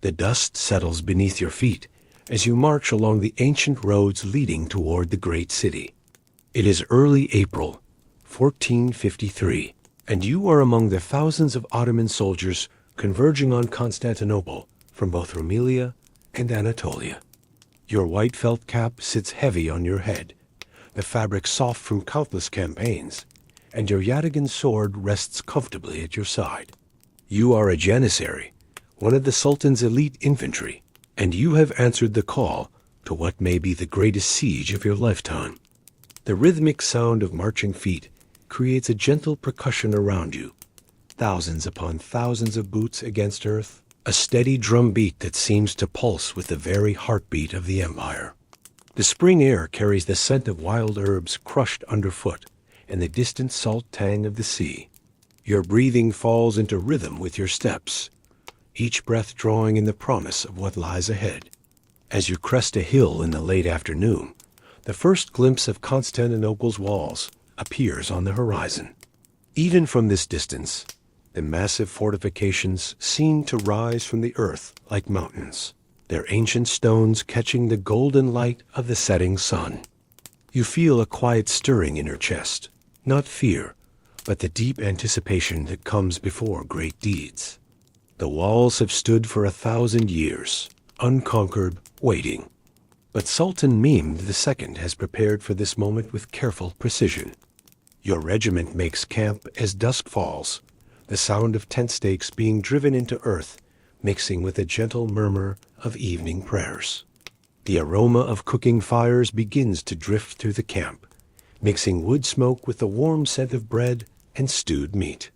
The dust settles beneath your feet as you march along the ancient roads leading toward the great city. It is early April, 1453, and you are among the thousands of Ottoman soldiers converging on Constantinople from both Rumelia and Anatolia. Your white felt cap sits heavy on your head, the fabric soft from countless campaigns, and your yataghan sword rests comfortably at your side. You are a Janissary, one of the Sultan's elite infantry, and you have answered the call to what may be the greatest siege of your lifetime. The rhythmic sound of marching feet creates a gentle percussion around you, thousands upon thousands of boots against earth, a steady drumbeat that seems to pulse with the very heartbeat of the empire. The spring air carries the scent of wild herbs crushed underfoot and the distant salt tang of the sea. Your breathing falls into rhythm with your steps, each breath drawing in the promise of what lies ahead. As you crest a hill in the late afternoon, the first glimpse of Constantinople's walls appears on the horizon. Even from this distance, the massive fortifications seem to rise from the earth like mountains, their ancient stones catching the golden light of the setting sun. You feel a quiet stirring in your chest, not fear, but the deep anticipation that comes before great deeds. The walls have stood for 1,000 years, unconquered, waiting. But Sultan Mehmed II has prepared for this moment with careful precision. Your regiment makes camp as dusk falls, the sound of tent stakes being driven into earth, mixing with a gentle murmur of evening prayers. The aroma of cooking fires begins to drift through the camp, mixing wood smoke with the warm scent of bread and stewed meat.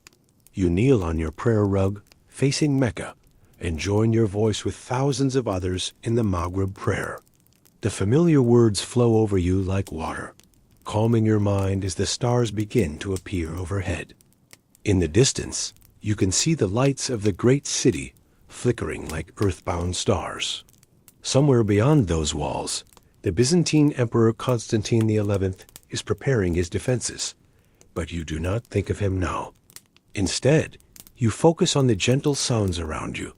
You kneel on your prayer rug, facing Mecca, and join your voice with thousands of others in the Maghrib prayer. The familiar words flow over you like water, calming your mind as the stars begin to appear overhead. In the distance, you can see the lights of the great city flickering like earthbound stars. Somewhere beyond those walls, the Byzantine Emperor Constantine XI is preparing his defenses, but you do not think of him now. Instead, you focus on the gentle sounds around you,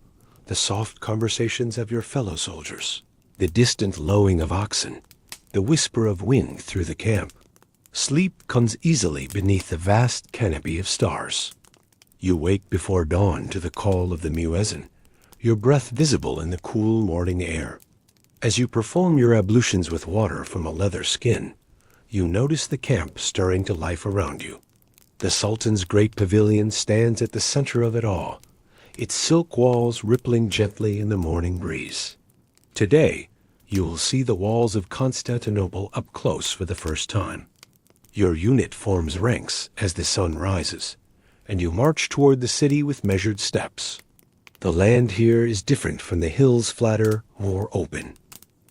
the soft conversations of your fellow soldiers, the distant lowing of oxen, the whisper of wind through the camp. Sleep comes easily beneath the vast canopy of stars. You wake before dawn to the call of the muezzin, your breath visible in the cool morning air. As you perform your ablutions with water from a leather skin, you notice the camp stirring to life around you. The Sultan's great pavilion stands at the center of it all, its silk walls rippling gently in the morning breeze. Today, you will see the walls of Constantinople up close for the first time. Your unit forms ranks as the sun rises, and you march toward the city with measured steps. The land here is different from the hills, flatter, more open.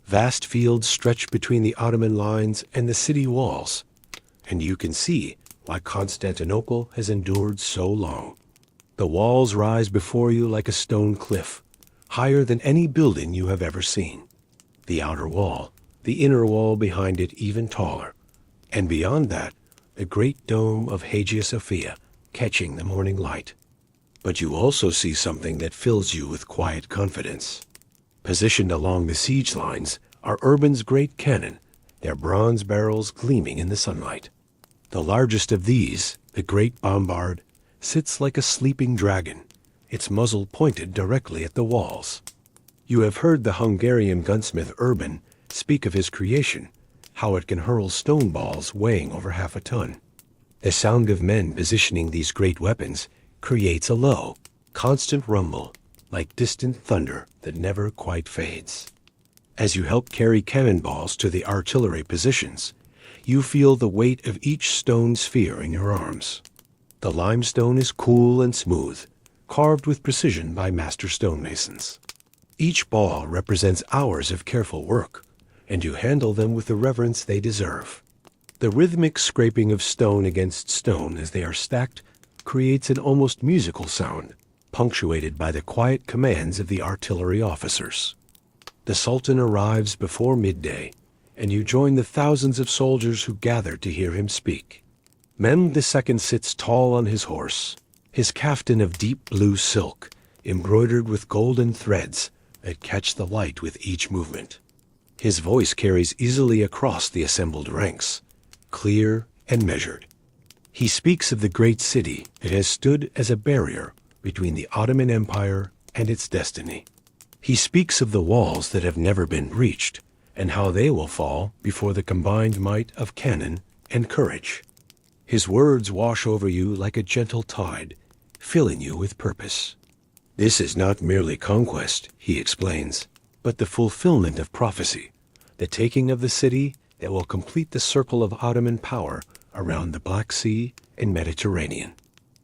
Vast fields stretch between the Ottoman lines and the city walls, and you can see why Constantinople has endured so long. The walls rise before you like a stone cliff, higher than any building you have ever seen. The outer wall, the inner wall behind it even taller, and beyond that, the great dome of Hagia Sophia catching the morning light. But you also see something that fills you with quiet confidence. Positioned along the siege lines are Urban's great cannon, their bronze barrels gleaming in the sunlight. The largest of these, the great bombard, sits like a sleeping dragon, its muzzle pointed directly at the walls. You have heard the Hungarian gunsmith Urban speak of his creation, how it can hurl stone balls weighing over half a ton. The sound of men positioning these great weapons creates a low, constant rumble, like distant thunder that never quite fades. As you help carry cannonballs to the artillery positions, you feel the weight of each stone sphere in your arms. The limestone is cool and smooth, carved with precision by master stonemasons. Each ball represents hours of careful work, and you handle them with the reverence they deserve. The rhythmic scraping of stone against stone as they are stacked creates an almost musical sound, punctuated by the quiet commands of the artillery officers. The Sultan arrives before midday, and you join the thousands of soldiers who gather to hear him speak. Mehmed II sits tall on his horse, his kaftan of deep blue silk, embroidered with golden threads, that catch the light with each movement. His voice carries easily across the assembled ranks, clear and measured. He speaks of the great city that has stood as a barrier between the Ottoman Empire and its destiny. He speaks of the walls that have never been breached, and how they will fall before the combined might of cannon and courage. His words wash over you like a gentle tide, filling you with purpose. This is not merely conquest, he explains, but the fulfillment of prophecy, the taking of the city that will complete the circle of Ottoman power around the Black Sea and Mediterranean.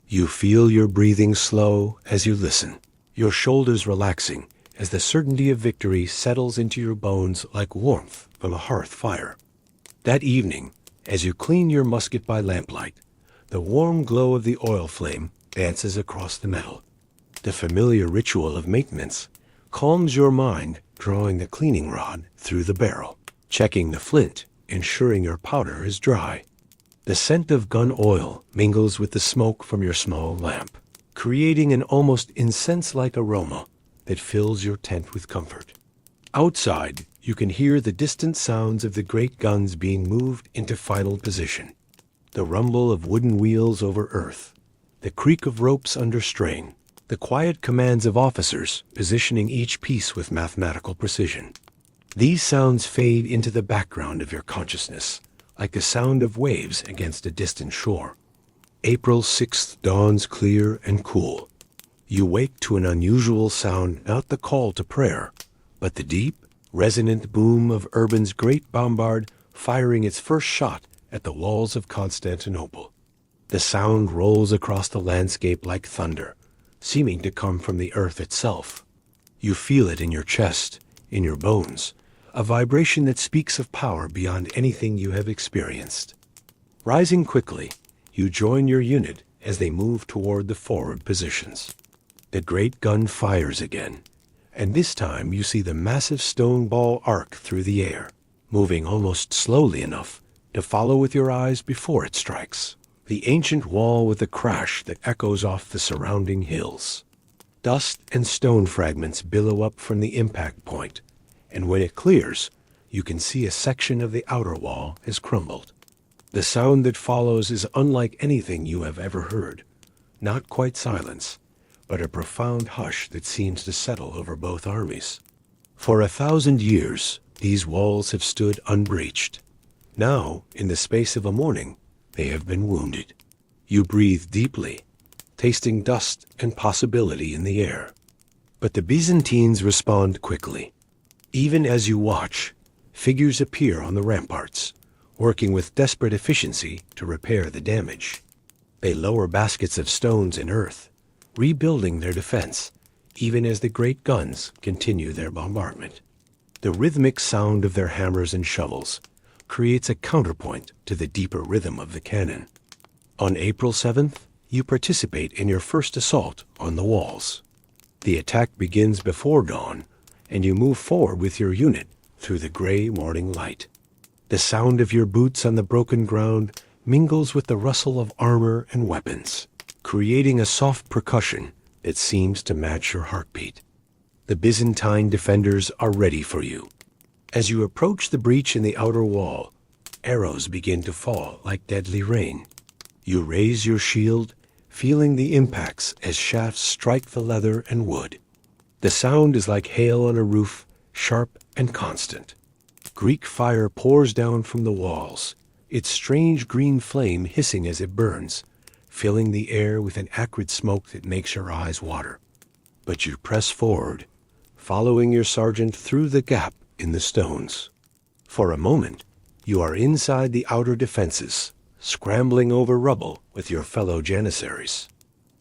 You feel your breathing slow as you listen, your shoulders relaxing as the certainty of victory settles into your bones like warmth from a hearth fire. That evening, as you clean your musket by lamplight, the warm glow of the oil flame dances across the metal. The familiar ritual of maintenance calms your mind, drawing the cleaning rod through the barrel, checking the flint, ensuring your powder is dry. The scent of gun oil mingles with the smoke from your small lamp, creating an almost incense-like aroma that fills your tent with comfort. Outside, you can hear the distant sounds of the great guns being moved into final position. The rumble of wooden wheels over earth, the creak of ropes under strain, the quiet commands of officers positioning each piece with mathematical precision. These sounds fade into the background of your consciousness, like the sound of waves against a distant shore. April 6th dawns clear and cool. You wake to an unusual sound, not the call to prayer, but the deep, resonant boom of Urban's great bombard firing its first shot at the walls of Constantinople. The sound rolls across the landscape like thunder, seeming to come from the earth itself. You feel it in your chest, in your bones, a vibration that speaks of power beyond anything you have experienced. Rising quickly, you join your unit as they move toward the forward positions. The great gun fires again, and this time you see the massive stone ball arc through the air, moving almost slowly enough to follow with your eyes before it strikes the ancient wall with a crash that echoes off the surrounding hills. Dust and stone fragments billow up from the impact point, and when it clears, you can see a section of the outer wall has crumbled. The sound that follows is unlike anything you have ever heard. Not quite silence, but a profound hush that seems to settle over both armies. For 1,000 years, these walls have stood unbreached. Now, in the space of a morning, they have been wounded. You breathe deeply, tasting dust and possibility in the air. But the Byzantines respond quickly. Even as you watch, figures appear on the ramparts, working with desperate efficiency to repair the damage. They lower baskets of stones and earth, rebuilding their defense, even as the great guns continue their bombardment. The rhythmic sound of their hammers and shovels creates a counterpoint to the deeper rhythm of the cannon. On April 7th, you participate in your first assault on the walls. The attack begins before dawn, and you move forward with your unit through the gray morning light. The sound of your boots on the broken ground mingles with the rustle of armor and weapons, creating a soft percussion that seems to match your heartbeat. The Byzantine defenders are ready for you. As you approach the breach in the outer wall, arrows begin to fall like deadly rain. You raise your shield, feeling the impacts as shafts strike the leather and wood. The sound is like hail on a roof, sharp and constant. Greek fire pours down from the walls, its strange green flame hissing as it burns, filling the air with an acrid smoke that makes your eyes water. But you press forward, following your sergeant through the gap in the stones. For a moment, you are inside the outer defenses, scrambling over rubble with your fellow Janissaries.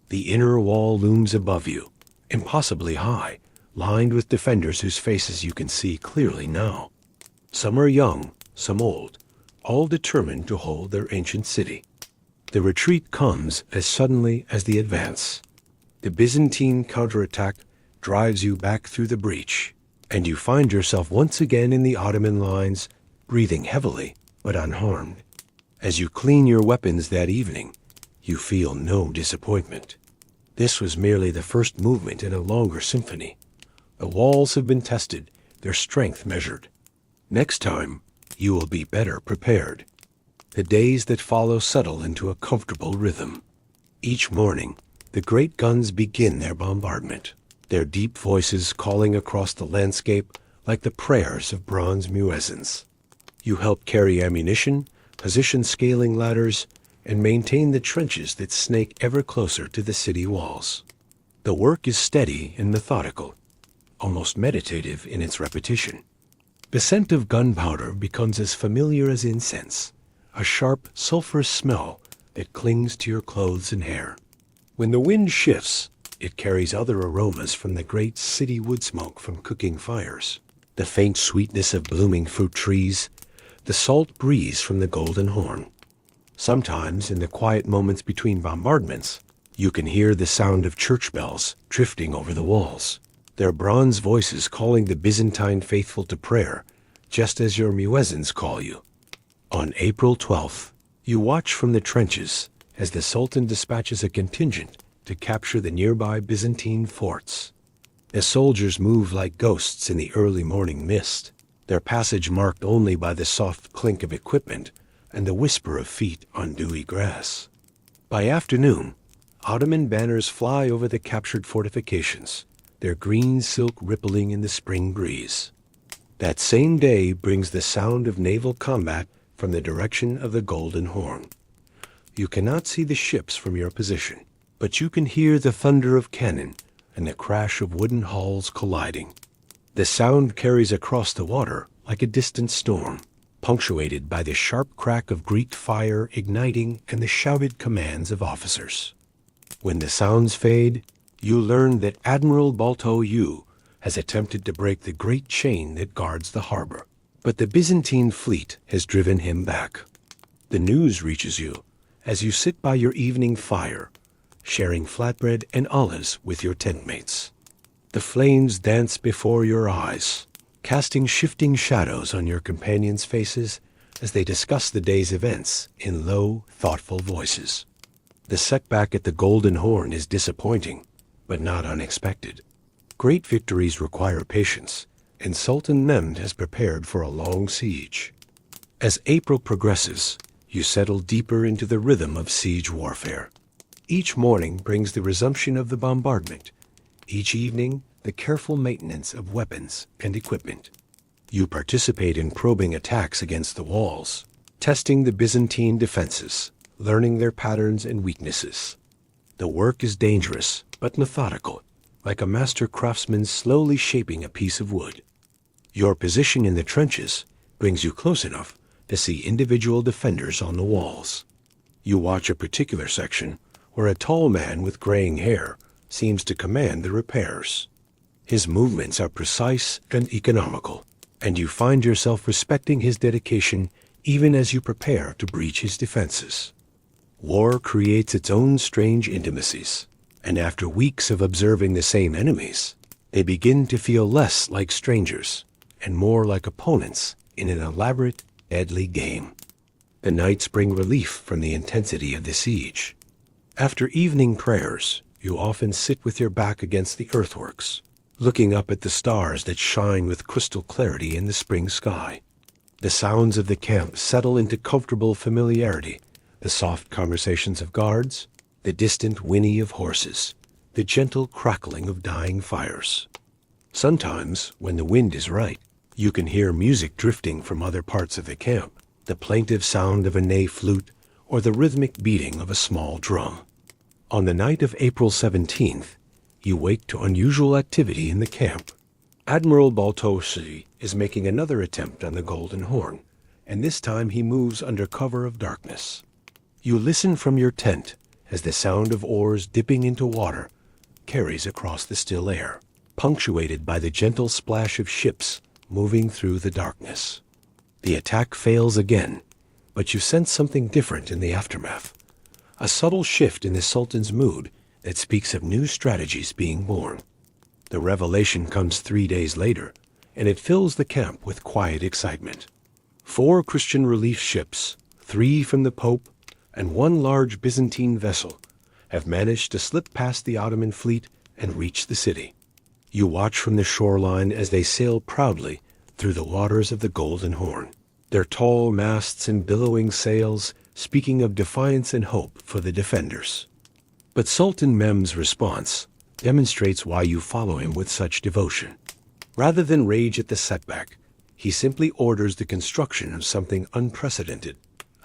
The inner wall looms above you, impossibly high, lined with defenders whose faces you can see clearly now. Some are young, some old, all determined to hold their ancient city. The retreat comes as suddenly as the advance. The Byzantine counterattack drives you back through the breach, and you find yourself once again in the Ottoman lines, breathing heavily but unharmed. As you clean your weapons that evening, you feel no disappointment. This was merely the first movement in a longer symphony, The walls have been tested, their strength measured. Next time, you will be better prepared. The days that follow settle into a comfortable rhythm. Each morning, the great guns begin their bombardment, their deep voices calling across the landscape like the prayers of bronze muezzins. You help carry ammunition, position scaling ladders, and maintain the trenches that snake ever closer to the city walls. The work is steady and methodical, almost meditative in its repetition. The scent of gunpowder becomes as familiar as incense, a sharp, sulphurous smell that clings to your clothes and hair. When the wind shifts, it carries other aromas from the great city wood smoke from cooking fires, the faint sweetness of blooming fruit trees, the salt breeze from the Golden Horn. Sometimes, in the quiet moments between bombardments, you can hear the sound of church bells drifting over the walls, their bronze voices calling the Byzantine faithful to prayer, just as your muezzins call you. On April 12th, you watch from the trenches as the Sultan dispatches a contingent to capture the nearby Byzantine forts. The soldiers move like ghosts in the early morning mist, their passage marked only by the soft clink of equipment and the whisper of feet on dewy grass. By afternoon, Ottoman banners fly over the captured fortifications, their green silk rippling in the spring breeze. That same day brings the sound of naval combat from the direction of the Golden Horn. You cannot see the ships from your position, but you can hear the thunder of cannon and the crash of wooden hulls colliding. The sound carries across the water like a distant storm, punctuated by the sharp crack of Greek fire igniting and the shouted commands of officers. When the sounds fade, you learn that Admiral Balto has attempted to break the great chain that guards the harbor, but the Byzantine fleet has driven him back. The news reaches you as you sit by your evening fire, sharing flatbread and olives with your tentmates. The flames dance before your eyes, casting shifting shadows on your companions' faces as they discuss the day's events in low, thoughtful voices. The setback at the Golden Horn is disappointing, but not unexpected. Great victories require patience, and Sultan Mehmed has prepared for a long siege. As April progresses, you settle deeper into the rhythm of siege warfare. Each morning brings the resumption of the bombardment. Each evening, the careful maintenance of weapons and equipment. You participate in probing attacks against the walls, testing the Byzantine defenses, learning their patterns and weaknesses. The work is dangerous, but methodical, like a master craftsman slowly shaping a piece of wood. Your position in the trenches brings you close enough to see individual defenders on the walls. You watch a particular section where a tall man with graying hair seems to command the repairs. His movements are precise and economical, and you find yourself respecting his dedication even as you prepare to breach his defenses. War creates its own strange intimacies, and after weeks of observing the same enemies, they begin to feel less like strangers and more like opponents in an elaborate, deadly game. The nights bring relief from the intensity of the siege. After evening prayers, you often sit with your back against the earthworks, looking up at the stars that shine with crystal clarity in the spring sky. The sounds of the camp settle into comfortable familiarity, the soft conversations of guards, the distant whinny of horses, the gentle crackling of dying fires. Sometimes, when the wind is right, you can hear music drifting from other parts of the camp, the plaintive sound of a ney flute or the rhythmic beating of a small drum. On the night of April 17th, you wake to unusual activity in the camp. Admiral Balto is making another attempt on the Golden Horn, and this time he moves under cover of darkness. You listen from your tent as the sound of oars dipping into water carries across the still air, punctuated by the gentle splash of ships moving through the darkness. The attack fails again, but you sense something different in the aftermath. A subtle shift in the Sultan's mood that speaks of new strategies being born. The revelation comes 3 days later, and it fills the camp with quiet excitement. 4 Christian relief ships, 3 from the Pope, and 1 large Byzantine vessel have managed to slip past the Ottoman fleet and reach the city. You watch from the shoreline as they sail proudly through the waters of the Golden Horn, their tall masts and billowing sails speaking of defiance and hope for the defenders. But Sultan Mehmed's response demonstrates why you follow him with such devotion. Rather than rage at the setback, he simply orders the construction of something unprecedented,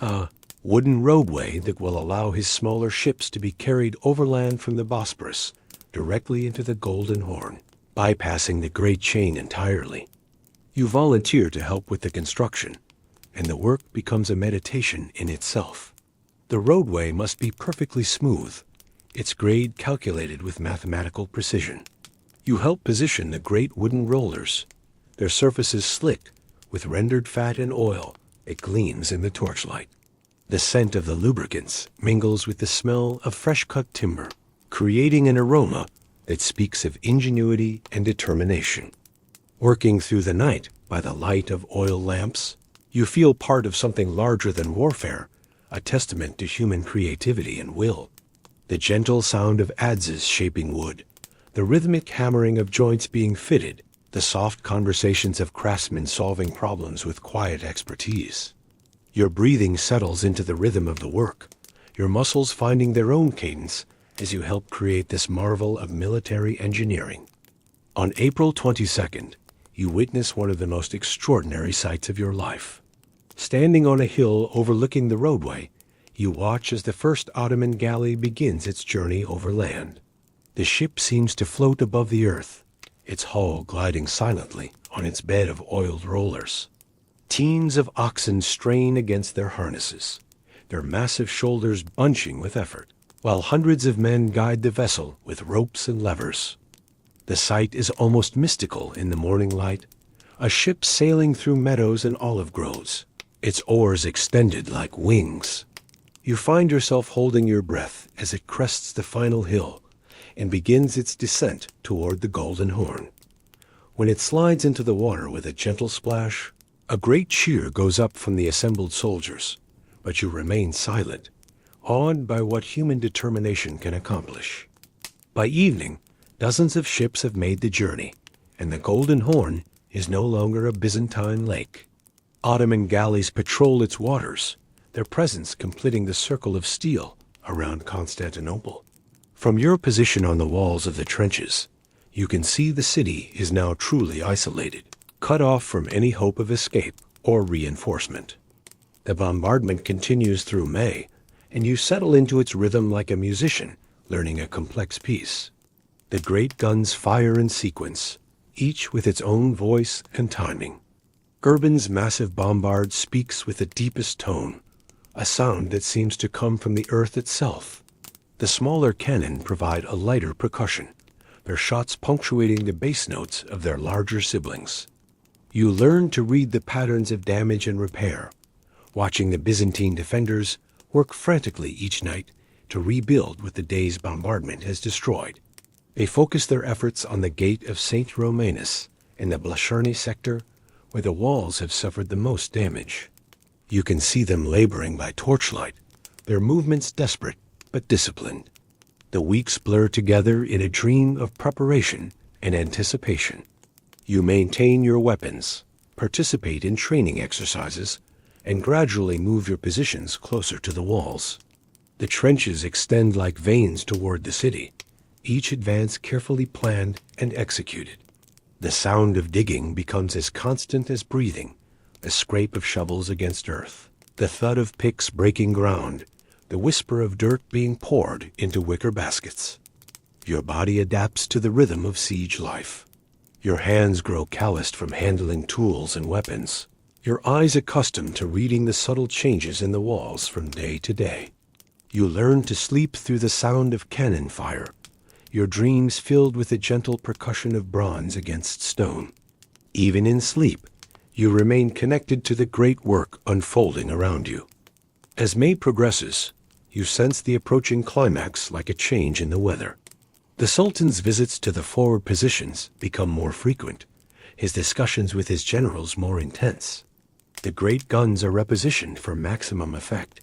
a wooden roadway that will allow his smaller ships to be carried overland from the Bosporus directly into the Golden Horn, bypassing the Great Chain entirely. You volunteer to help with the construction, and the work becomes a meditation in itself. The roadway must be perfectly smooth, its grade calculated with mathematical precision. You help position the great wooden rollers, their surfaces slick with rendered fat and oil. It gleams in the torchlight. The scent of the lubricants mingles with the smell of fresh-cut timber, creating an aroma that speaks of ingenuity and determination. Working through the night by the light of oil lamps, you feel part of something larger than warfare, a testament to human creativity and will. The gentle sound of adzes shaping wood, the rhythmic hammering of joints being fitted, the soft conversations of craftsmen solving problems with quiet expertise. Your breathing settles into the rhythm of the work, your muscles finding their own cadence as you help create this marvel of military engineering. On April 22nd, you witness one of the most extraordinary sights of your life. Standing on a hill overlooking the roadway, you watch as the first Ottoman galley begins its journey over land. The ship seems to float above the earth, its hull gliding silently on its bed of oiled rollers. Teams of oxen strain against their harnesses, their massive shoulders bunching with effort, while hundreds of men guide the vessel with ropes and levers. The sight is almost mystical in the morning light, a ship sailing through meadows and olive groves, its oars extended like wings. You find yourself holding your breath as it crests the final hill and begins its descent toward the Golden Horn. When it slides into the water with a gentle splash, a great cheer goes up from the assembled soldiers, but you remain silent, awed by what human determination can accomplish. By evening, dozens of ships have made the journey, and the Golden Horn is no longer a Byzantine lake. Ottoman galleys patrol its waters, their presence completing the circle of steel around Constantinople. From your position on the walls of the trenches, you can see the city is now truly isolated, cut off from any hope of escape or reinforcement. The bombardment continues through May, and you settle into its rhythm like a musician learning a complex piece. The great guns fire in sequence, each with its own voice and timing. Urban's massive bombard speaks with the deepest tone, a sound that seems to come from the earth itself. The smaller cannon provide a lighter percussion, their shots punctuating the bass notes of their larger siblings. You learn to read the patterns of damage and repair, watching the Byzantine defenders work frantically each night to rebuild what the day's bombardment has destroyed. They focus their efforts on the gate of St. Romanus in the Blasharni sector, where the walls have suffered the most damage. You can see them laboring by torchlight, their movements desperate but disciplined. The weeks blur together in a dream of preparation and anticipation. You maintain your weapons, participate in training exercises, and gradually move your positions closer to the walls. The trenches extend like veins toward the city, each advance carefully planned and executed. The sound of digging becomes as constant as breathing, a scrape of shovels against earth, the thud of picks breaking ground, the whisper of dirt being poured into wicker baskets. Your body adapts to the rhythm of siege life. Your hands grow calloused from handling tools and weapons, your eyes accustomed to reading the subtle changes in the walls from day to day. You learn to sleep through the sound of cannon fire, your dreams filled with the gentle percussion of bronze against stone. Even in sleep, you remain connected to the great work unfolding around you. As May progresses, you sense the approaching climax like a change in the weather. The Sultan's visits to the forward positions become more frequent, his discussions with his generals more intense. The great guns are repositioned for maximum effect,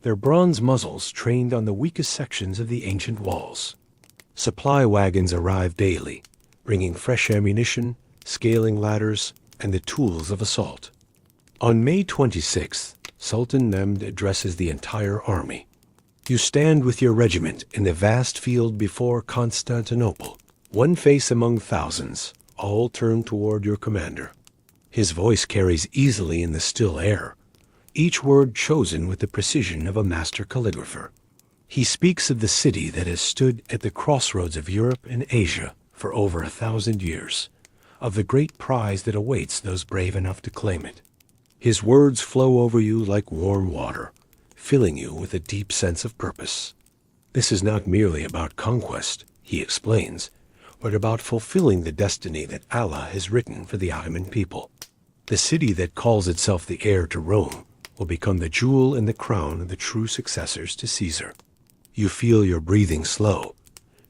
their bronze muzzles trained on the weakest sections of the ancient walls. Supply wagons arrive daily, bringing fresh ammunition, scaling ladders, and the tools of assault. On May 26th, Sultan Mehmed addresses the entire army. You stand with your regiment in the vast field before Constantinople, one face among thousands, all turned toward your commander. His voice carries easily in the still air, each word chosen with the precision of a master calligrapher. He speaks of the city that has stood at the crossroads of Europe and Asia for over 1,000 years, of the great prize that awaits those brave enough to claim it. His words flow over you like warm water, filling you with a deep sense of purpose. This is not merely about conquest, he explains, but about fulfilling the destiny that Allah has written for the Ottoman people. The city that calls itself the heir to Rome will become the jewel in the crown of the true successors to Caesar. You feel your breathing slow,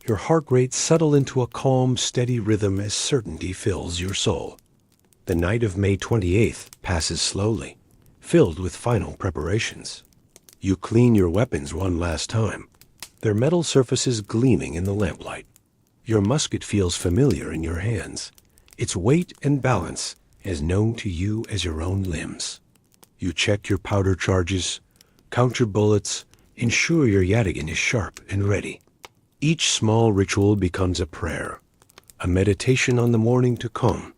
your heart rate settle into a calm, steady rhythm as certainty fills your soul. The night of May 28th passes slowly, filled with final preparations. You clean your weapons one last time, their metal surfaces gleaming in the lamplight. Your musket feels familiar in your hands, its weight and balance as known to you as your own limbs. You check your powder charges, count your bullets, ensure your yataghan is sharp and ready. Each small ritual becomes a prayer, a meditation on the morning to come.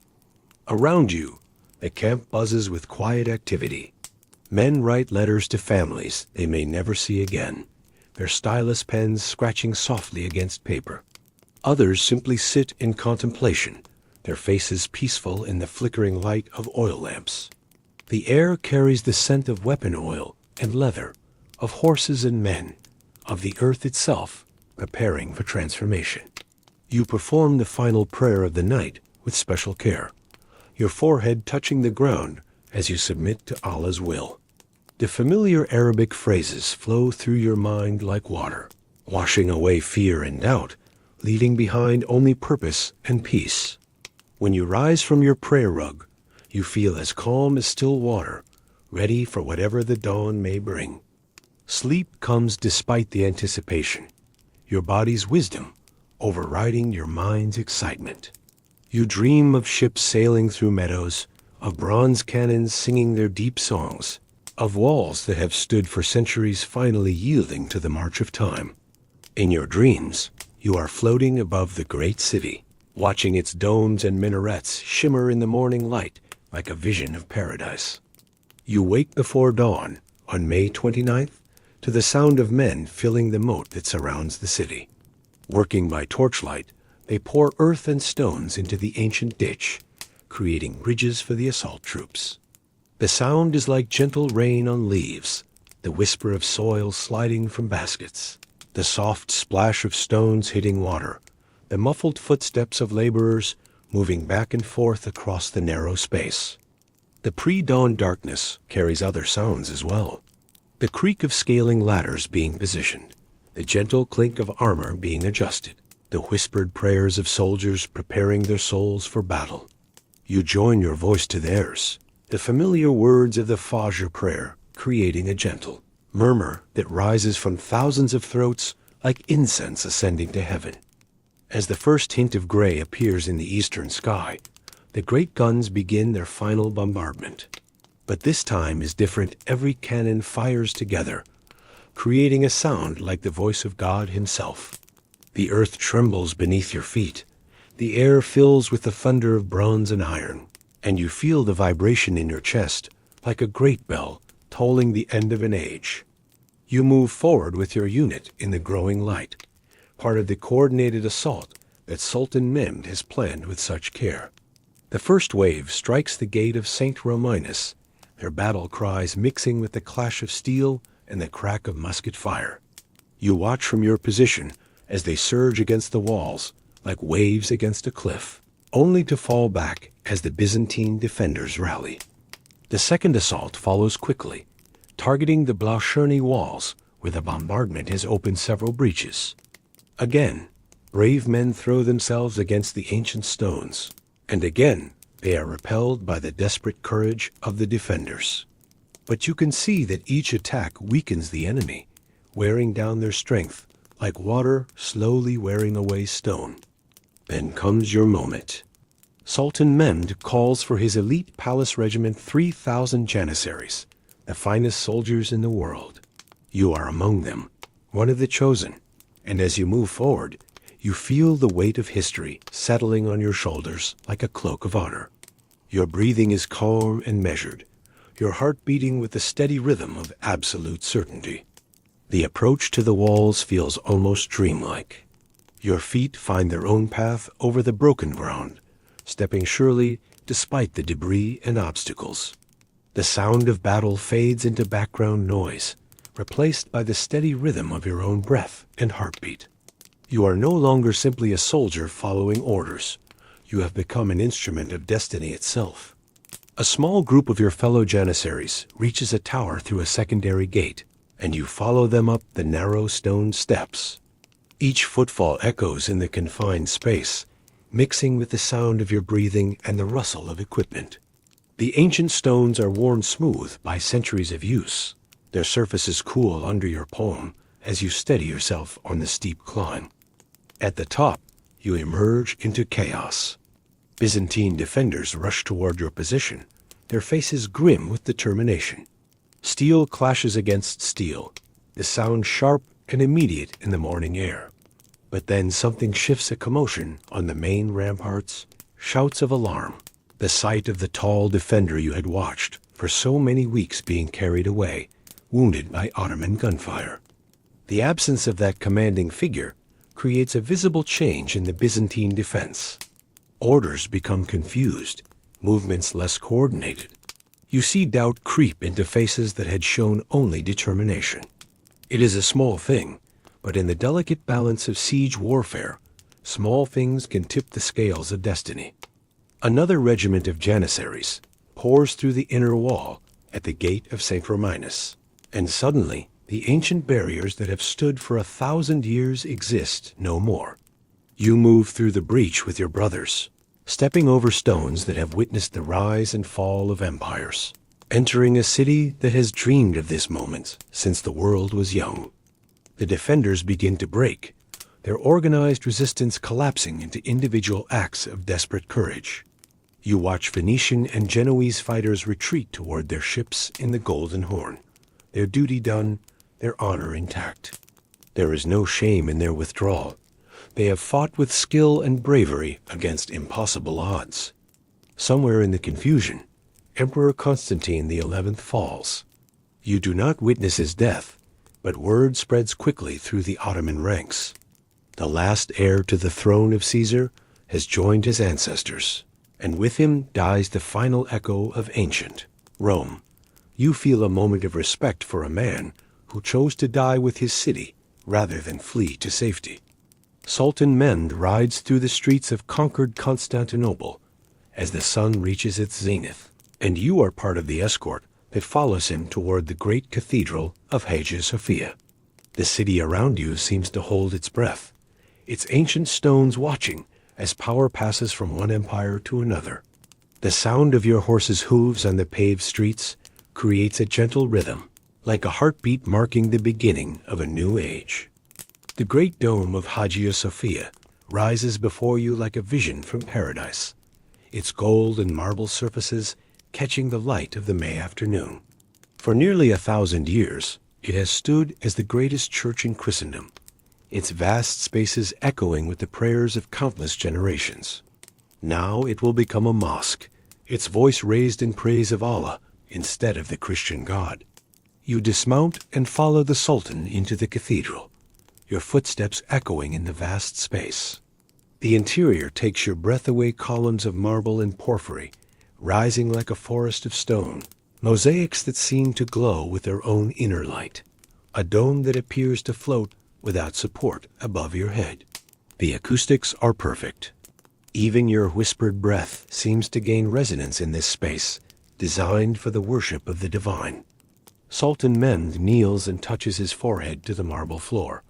Around you, the camp buzzes with quiet activity. Men write letters to families they may never see again, their stylus pens scratching softly against paper. Others simply sit in contemplation, their faces peaceful in the flickering light of oil lamps. The air carries the scent of weapon oil and leather, of horses and men, of the earth itself preparing for transformation. You perform the final prayer of the night with special care, your forehead touching the ground as you submit to Allah's will. The familiar Arabic phrases flow through your mind like water, washing away fear and doubt, leaving behind only purpose and peace. When you rise from your prayer rug, you feel as calm as still water, ready for whatever the dawn may bring. Sleep comes despite the anticipation, your body's wisdom overriding your mind's excitement. You dream of ships sailing through meadows, of bronze cannons singing their deep songs, of walls that have stood for centuries finally yielding to the march of time. In your dreams, you are floating above the great city, watching its domes and minarets shimmer in the morning light like a vision of paradise. You wake before dawn, on May 29th, to the sound of men filling the moat that surrounds the city. Working by torchlight, they pour earth and stones into the ancient ditch, creating bridges for the assault troops. The sound is like gentle rain on leaves, the whisper of soil sliding from baskets, the soft splash of stones hitting water, the muffled footsteps of laborers moving back and forth across the narrow space. The pre-dawn darkness carries other sounds as well. The creak of scaling ladders being positioned, the gentle clink of armor being adjusted, the whispered prayers of soldiers preparing their souls for battle. You join your voice to theirs, the familiar words of the Fajr prayer creating a gentle murmur that rises from thousands of throats like incense ascending to heaven. As the first hint of gray appears in the eastern sky, the great guns begin their final bombardment. But this time is different. Every cannon fires together, creating a sound like the voice of God himself. The earth trembles beneath your feet. The air fills with the thunder of bronze and iron, and you feel the vibration in your chest like a great bell tolling the end of an age. You move forward with your unit in the growing light, part of the coordinated assault that Sultan Mehmed has planned with such care. The first wave strikes the gate of St. Romanus, their battle cries mixing with the clash of steel and the crack of musket fire. You watch from your position as they surge against the walls like waves against a cliff, only to fall back as the Byzantine defenders rally. The second assault follows quickly, targeting the Blauscherne walls where the bombardment has opened several breaches. Again, brave men throw themselves against the ancient stones, and again they are repelled by the desperate courage of the defenders. But you can see that each attack weakens the enemy, wearing down their strength like water slowly wearing away stone. Then comes your moment. Sultan Mehmed calls for his elite palace regiment 3,000 Janissaries, the finest soldiers in the world. You are among them, one of the chosen, and as you move forward, you feel the weight of history settling on your shoulders like a cloak of honor. Your breathing is calm and measured, your heart beating with the steady rhythm of absolute certainty. The approach to the walls feels almost dreamlike. Your feet find their own path over the broken ground, stepping surely despite the debris and obstacles. The sound of battle fades into background noise, replaced by the steady rhythm of your own breath and heartbeat. You are no longer simply a soldier following orders. You have become an instrument of destiny itself. A small group of your fellow Janissaries reaches a tower through a secondary gate, and you follow them up the narrow stone steps. Each footfall echoes in the confined space, mixing with the sound of your breathing and the rustle of equipment. The ancient stones are worn smooth by centuries of use. Their surfaces cool under your palm as you steady yourself on the steep climb. At the top, you emerge into chaos. Byzantine defenders rush toward your position, their faces grim with determination. Steel clashes against steel, the sound sharp and immediate in the morning air. But then something shifts, a commotion on the main ramparts, shouts of alarm, the sight of the tall defender you had watched for so many weeks being carried away, wounded by Ottoman gunfire. The absence of that commanding figure creates a visible change in the Byzantine defense. Orders become confused, movements less coordinated. You see doubt creep into faces that had shown only determination. It is a small thing, but in the delicate balance of siege warfare, small things can tip the scales of destiny. Another regiment of Janissaries pours through the inner wall at the gate of St. Romanus, and suddenly the ancient barriers that have stood for 1,000 years exist no more. You move through the breach with your brothers, stepping over stones that have witnessed the rise and fall of empires, entering a city that has dreamed of this moment since the world was young. The defenders begin to break, their organized resistance collapsing into individual acts of desperate courage. You watch Venetian and Genoese fighters retreat toward their ships in the Golden Horn, their duty done, their honor intact. There is no shame in their withdrawal. They have fought with skill and bravery against impossible odds. Somewhere in the confusion, Emperor Constantine XI falls. You do not witness his death, but word spreads quickly through the Ottoman ranks. The last heir to the throne of Caesar has joined his ancestors, and with him dies the final echo of ancient Rome. You feel a moment of respect for a man who chose to die with his city rather than flee to safety. Sultan Mehmed rides through the streets of conquered Constantinople as the sun reaches its zenith, and you are part of the escort that follows him toward the great cathedral of Hagia Sophia. The city around you seems to hold its breath, its ancient stones watching as power passes from one empire to another. The sound of your horse's hooves on the paved streets creates a gentle rhythm, like a heartbeat marking the beginning of a new age. The great dome of Hagia Sophia rises before you like a vision from paradise, its gold and marble surfaces catching the light of the May afternoon. For nearly 1,000 years, it has stood as the greatest church in Christendom, its vast spaces echoing with the prayers of countless generations. Now it will become a mosque, its voice raised in praise of Allah instead of the Christian God. You dismount and follow the Sultan into the cathedral, your footsteps echoing in the vast space. The interior takes your breath away, columns of marble and porphyry, rising like a forest of stone, mosaics that seem to glow with their own inner light, a dome that appears to float without support above your head. The acoustics are perfect. Even your whispered breath seems to gain resonance in this space, designed for the worship of the divine. Sultan Mehmed kneels and touches his forehead to the marble floor,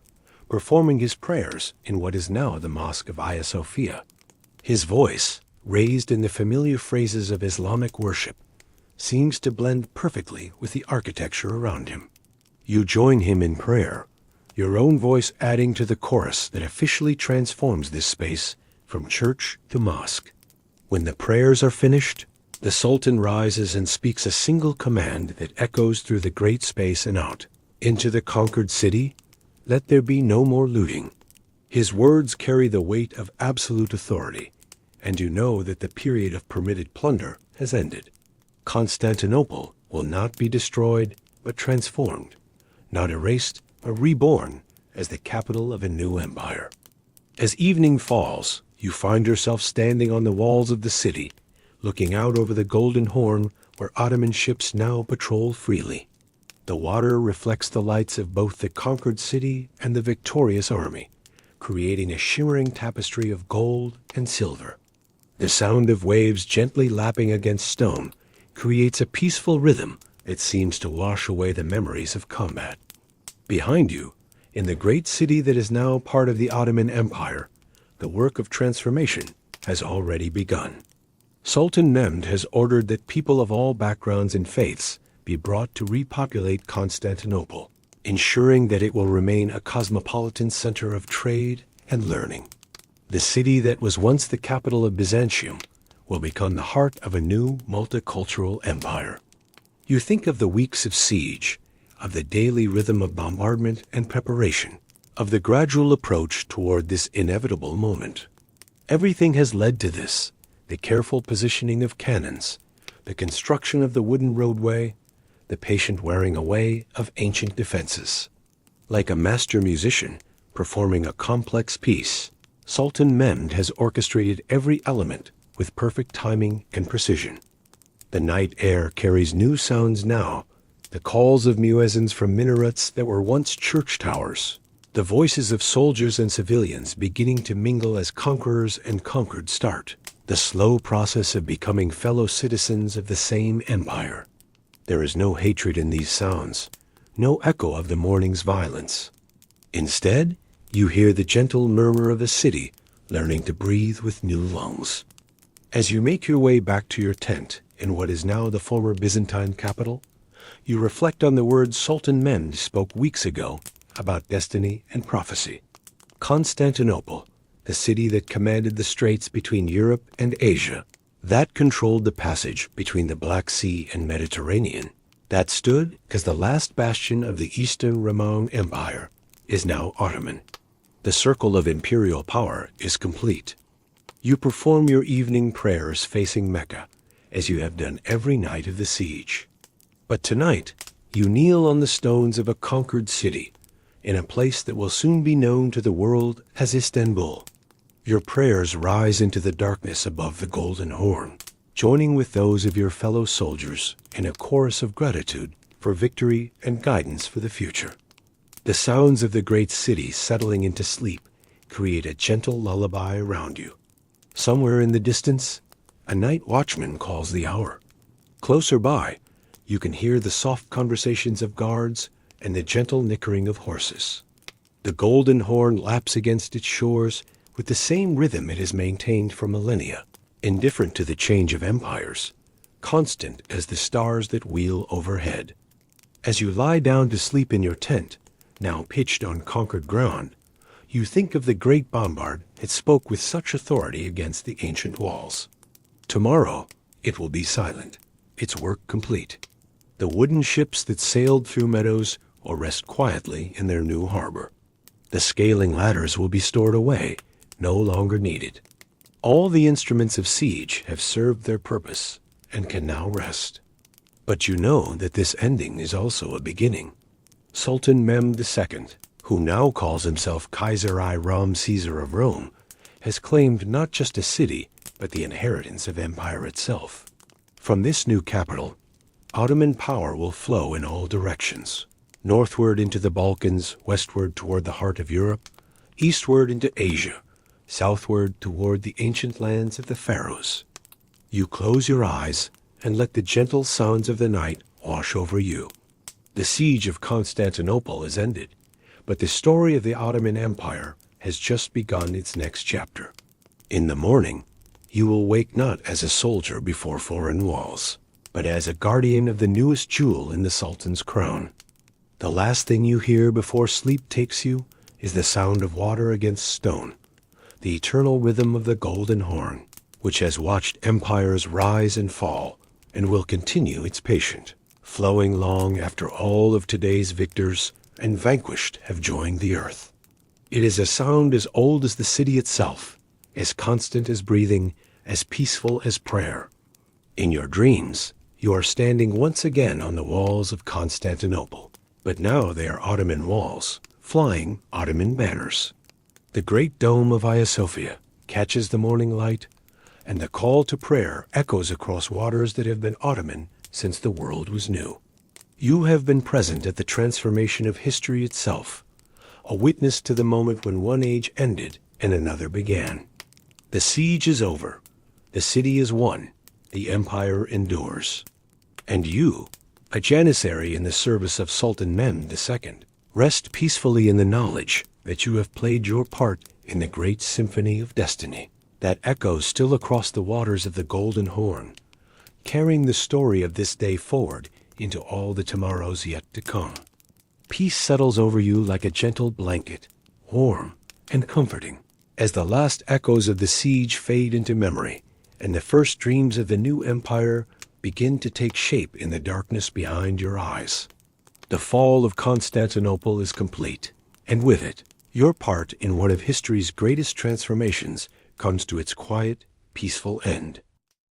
performing his prayers in what is now the Mosque of Hagia Sophia. His voice, raised in the familiar phrases of Islamic worship, seems to blend perfectly with the architecture around him. You join him in prayer, your own voice adding to the chorus that officially transforms this space from church to mosque. When the prayers are finished, the Sultan rises and speaks a single command that echoes through the great space and out. Into the conquered city, let there be no more looting. His words carry the weight of absolute authority, and you know that the period of permitted plunder has ended. Constantinople will not be destroyed, but transformed, not erased, but reborn as the capital of a new empire. As evening falls, you find yourself standing on the walls of the city, looking out over the Golden Horn where Ottoman ships now patrol freely. The water reflects the lights of both the conquered city and the victorious army, creating a shimmering tapestry of gold and silver. The sound of waves gently lapping against stone creates a peaceful rhythm that seems to wash away the memories of combat. Behind you, in the great city that is now part of the Ottoman Empire, the work of transformation has already begun. Sultan Mehmed has ordered that people of all backgrounds and faiths be brought to repopulate Constantinople, ensuring that it will remain a cosmopolitan center of trade and learning. The city that was once the capital of Byzantium will become the heart of a new multicultural empire. You think of the weeks of siege, of the daily rhythm of bombardment and preparation, of the gradual approach toward this inevitable moment. Everything has led to this: the careful positioning of cannons, the construction of the wooden roadway, the patient wearing away of ancient defenses. Like a master musician performing a complex piece, Sultan Mehmed has orchestrated every element with perfect timing and precision. The night air carries new sounds now, the calls of muezzins from minarets that were once church towers, the voices of soldiers and civilians beginning to mingle as conquerors and conquered start, the slow process of becoming fellow citizens of the same empire. There is no hatred in these sounds, no echo of the morning's violence. Instead, you hear the gentle murmur of a city learning to breathe with new lungs. As you make your way back to your tent in what is now the former Byzantine capital, you reflect on the words Sultan Mehmed spoke weeks ago about destiny and prophecy. Constantinople, the city that commanded the straits between Europe and Asia, that controlled the passage between the Black Sea and Mediterranean, that stood as the last bastion of the Eastern Roman Empire, is now Ottoman. The circle of imperial power is complete. You perform your evening prayers facing Mecca, as you have done every night of the siege. But tonight, you kneel on the stones of a conquered city, in a place that will soon be known to the world as Istanbul. Your prayers rise into the darkness above the Golden Horn, joining with those of your fellow soldiers in a chorus of gratitude for victory and guidance for the future. The sounds of the great city settling into sleep create a gentle lullaby around you. Somewhere in the distance, a night watchman calls the hour. Closer by, you can hear the soft conversations of guards and the gentle nickering of horses. The Golden Horn laps against its shores with the same rhythm it has maintained for millennia, indifferent to the change of empires, constant as the stars that wheel overhead. As you lie down to sleep in your tent, now pitched on conquered ground, you think of the great bombard that spoke with such authority against the ancient walls. Tomorrow, it will be silent, its work complete. The wooden ships that sailed through meadows will rest quietly in their new harbor. The scaling ladders will be stored away, no longer needed. All the instruments of siege have served their purpose and can now rest. But you know that this ending is also a beginning. Sultan Mehmed II, who now calls himself Kaiser-i-Ram Caesar of Rome, has claimed not just a city, but the inheritance of empire itself. From this new capital, Ottoman power will flow in all directions, northward into the Balkans, westward toward the heart of Europe, eastward into Asia, southward toward the ancient lands of the pharaohs. You close your eyes and let the gentle sounds of the night wash over you. The siege of Constantinople is ended, but the story of the Ottoman Empire has just begun its next chapter. In the morning, you will wake not as a soldier before foreign walls, but as a guardian of the newest jewel in the Sultan's crown. The last thing you hear before sleep takes you is the sound of water against stone, the eternal rhythm of the Golden Horn, which has watched empires rise and fall, and will continue its patient, flowing long after all of today's victors and vanquished have joined the earth. It is a sound as old as the city itself, as constant as breathing, as peaceful as prayer. In your dreams, you are standing once again on the walls of Constantinople, but now they are Ottoman walls, flying Ottoman banners. The great dome of Hagia Sophia catches the morning light, and the call to prayer echoes across waters that have been Ottoman since the world was new. You have been present at the transformation of history itself, a witness to the moment when one age ended and another began. The siege is over, the city is won, the empire endures. And you, a Janissary in the service of Sultan Mehmed II, rest peacefully in the knowledge that you have played your part in the great symphony of destiny that echoes still across the waters of the Golden Horn, carrying the story of this day forward into all the tomorrows yet to come. Peace settles over you like a gentle blanket, warm and comforting, as the last echoes of the siege fade into memory and the first dreams of the new empire begin to take shape in the darkness behind your eyes. The fall of Constantinople is complete, and with it, your part in one of history's greatest transformations comes to its quiet, peaceful end.